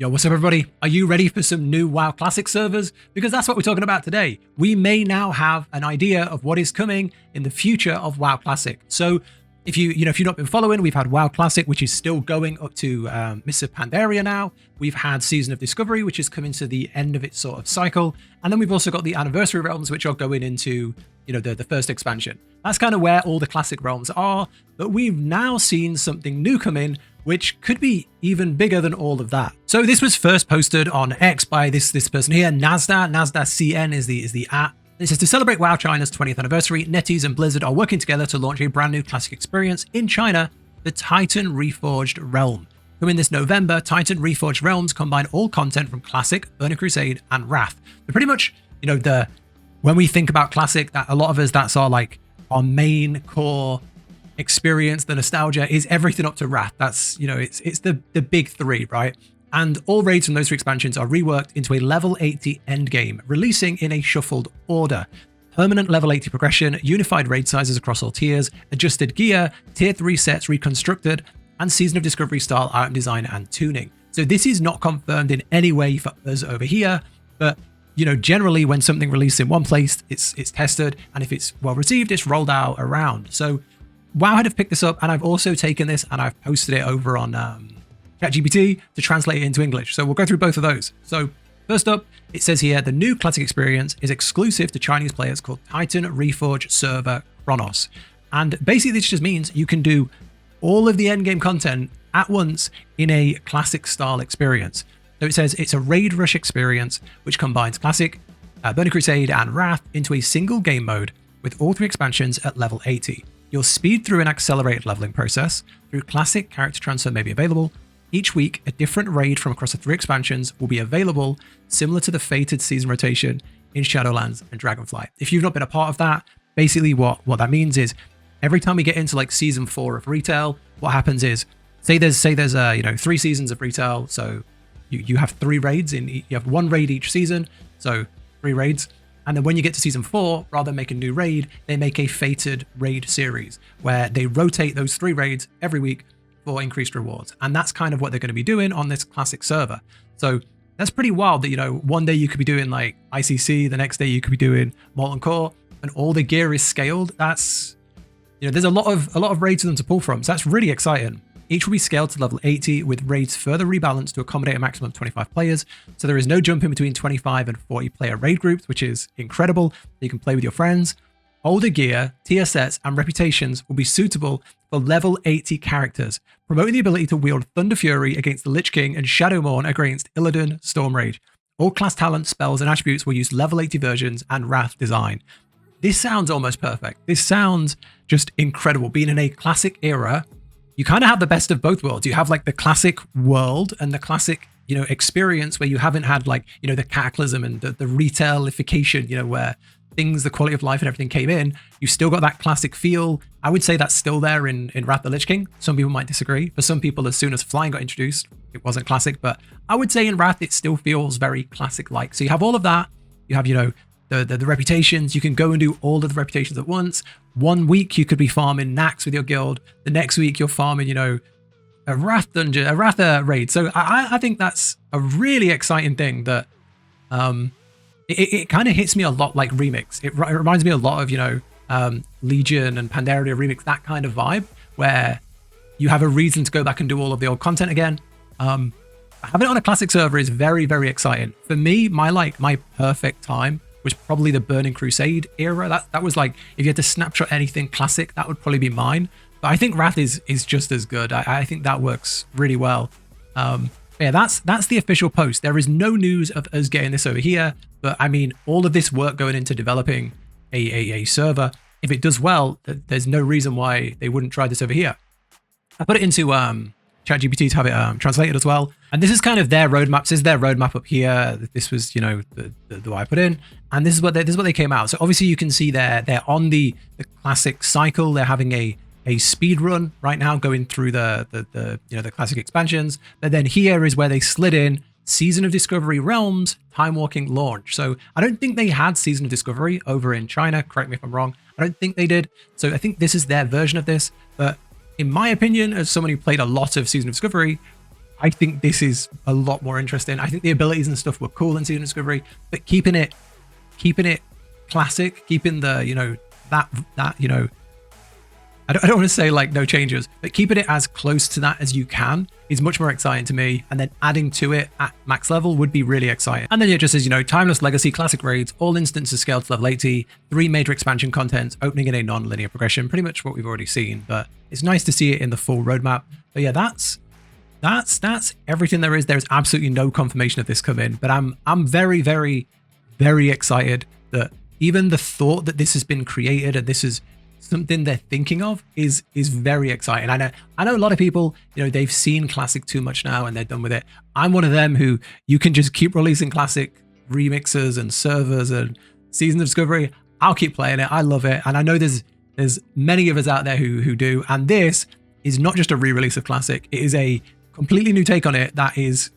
Yo, what's up everybody? Are you ready for some new WoW Classic servers? Because that's what we're talking about today. We may now have an idea of what is coming in the future of WoW Classic. So if you've not been following, we've had WoW Classic, which is still going up to Mists of Pandaria now. We've had Season of Discovery, which is coming to the end of its sort of cycle. And then we've also got the Anniversary Realms, which are going into, the first expansion. That's kind of where all the classic realms are. But we've now seen something new come in, which could be even bigger than all of that. So this was first posted on X by this person here, Nazda. Nazda CN is the @. It says, to celebrate WoW China's 20th anniversary, NetEase and Blizzard are working together to launch a brand new classic experience in China, the Titan Reforged Realm. Coming this November, Titan Reforged Realms combine all content from Classic, Burning Crusade, and Wrath. They're pretty much, when we think about Classic, that a lot of us, that's our main core experience. The nostalgia is everything up to Wrath. That's, it's the big three, right? And all raids from those three expansions are reworked into a level 80 endgame, releasing in a shuffled order. Permanent level 80 progression, unified raid sizes across all tiers, adjusted gear, tier 3 sets reconstructed, and Season of Discovery style item design and tuning. So this is not confirmed in any way for us over here, but generally when something releases in one place, it's tested, and if it's well received, it's rolled out around. So WoW had have picked this up, and I've also taken this and I've posted it over on ChatGPT to translate it into English. So we'll go through both of those. So first up, it says here, the new classic experience is exclusive to Chinese players called Titan Reforged Server Chronos. And basically this just means you can do all of the endgame content at once in a classic style experience. So it says it's a raid rush experience, which combines Classic, Burning Crusade, and Wrath into a single game mode with all three expansions at level 80. You'll speed through an accelerated leveling process. Through Classic, character transfer may be available. Each week, a different raid from across the three expansions will be available, similar to the fated season rotation in Shadowlands and Dragonflight. If you've not been a part of that, basically what that means is every time we get into like season 4 of retail, what happens is, say there's 3 seasons of retail, so you have 3 raids you have 1 raid each season, so 3 raids. And then when you get to season 4, rather than make a new raid, they make a fated raid series where they rotate those 3 raids every week for increased rewards. And that's kind of what they're going to be doing on this classic server. So that's pretty wild that, one day you could be doing like ICC, the next day you could be doing Molten Core, and all the gear is scaled. That's, there's a lot of raids for them to pull from. So that's really exciting. Each will be scaled to level 80 with raids further rebalanced to accommodate a maximum of 25 players. So there is no jump in between 25 and 40 player raid groups, which is incredible. You can play with your friends. Older gear, tier sets, and reputations will be suitable for level 80 characters, promoting the ability to wield Thunder Fury against the Lich King and Shadowmourne against Illidan Stormrage. All class talents, spells, and attributes will use level 80 versions and Wrath design. This sounds almost perfect. This sounds just incredible. Being in a classic era, you kind of have the best of both worlds. You have like the classic world and the classic, experience where you haven't had like, the cataclysm and the retailification, where things, the quality of life and everything came in. You still got that classic feel. I would say that's still there in Wrath the Lich King. Some people might disagree. For some people, as soon as flying got introduced, it wasn't classic, but I would say in Wrath, it still feels very classic-like. So you have all of that. You have, the reputations. You can go and do all of the reputations at once. 1 week you could be farming Nax with your guild. The next week you're farming, a Wrath dungeon, a Wrath raid. So I think that's a really exciting thing that it kind of hits me a lot like Remix. It reminds me a lot of, Legion and Pandaria Remix, that kind of vibe where you have a reason to go back and do all of the old content again. Having it on a classic server is very, very exciting. For me, my perfect time was probably the Burning Crusade era. That was like, if you had to snapshot anything classic, that would probably be mine. But I think Wrath is just as good. I think that works really well. Yeah, that's the official post. There is no news of us getting this over here, but I mean, all of this work going into developing a server, if it does well, there's no reason why they wouldn't try this over here. I put it into ChatGPT to have it translated as well. And this is kind of their roadmap. This is their roadmap up here. This was, the way I put in. And this is what they came out. So obviously you can see they're on the classic cycle. They're having a speed run right now, going through the classic expansions. But then here is where they slid in Season of Discovery Realms Timewalking launch. So I don't think they had Season of Discovery over in China. Correct me if I'm wrong. I don't think they did. So I think this is their version of this. But in my opinion, as someone who played a lot of Season of Discovery, I think this is a lot more interesting. I think the abilities and stuff were cool in Season of Discovery, but keeping it classic, keeping the, you know, that you know, I don't want to say like no changes, but keeping it as close to that as you can is much more exciting to me. And then adding to it at max level would be really exciting. And then it just says, you know, Timeless Legacy Classic Raids, all instances scaled to level 80, 3 major expansion contents, opening in a non-linear progression, pretty much what we've already seen, but it's nice to see it in the full roadmap. But yeah, that's everything there is. There's absolutely no confirmation of this coming, but I'm very, very, very excited that even the thought that this has been created and this is something they're thinking of is very exciting. I know a lot of people, you know, they've seen Classic too much now and they're done with it. I'm one of them who you can just keep releasing Classic remixes and servers and Season of Discovery. I'll keep playing it. I love it. And I know there's many of us out there who do. And this is not just a re-release of Classic. It is a completely new take on it that is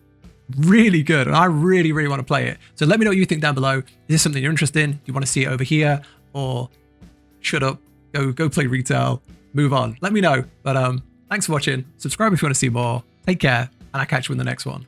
really good. And I really, really want to play it. So let me know what you think down below. Is this something you're interested in? Do you want to see it over here? Or shut up, go play retail, move on. Let me know. But thanks for watching. Subscribe if you want to see more. Take care, and I'll catch you in the next one.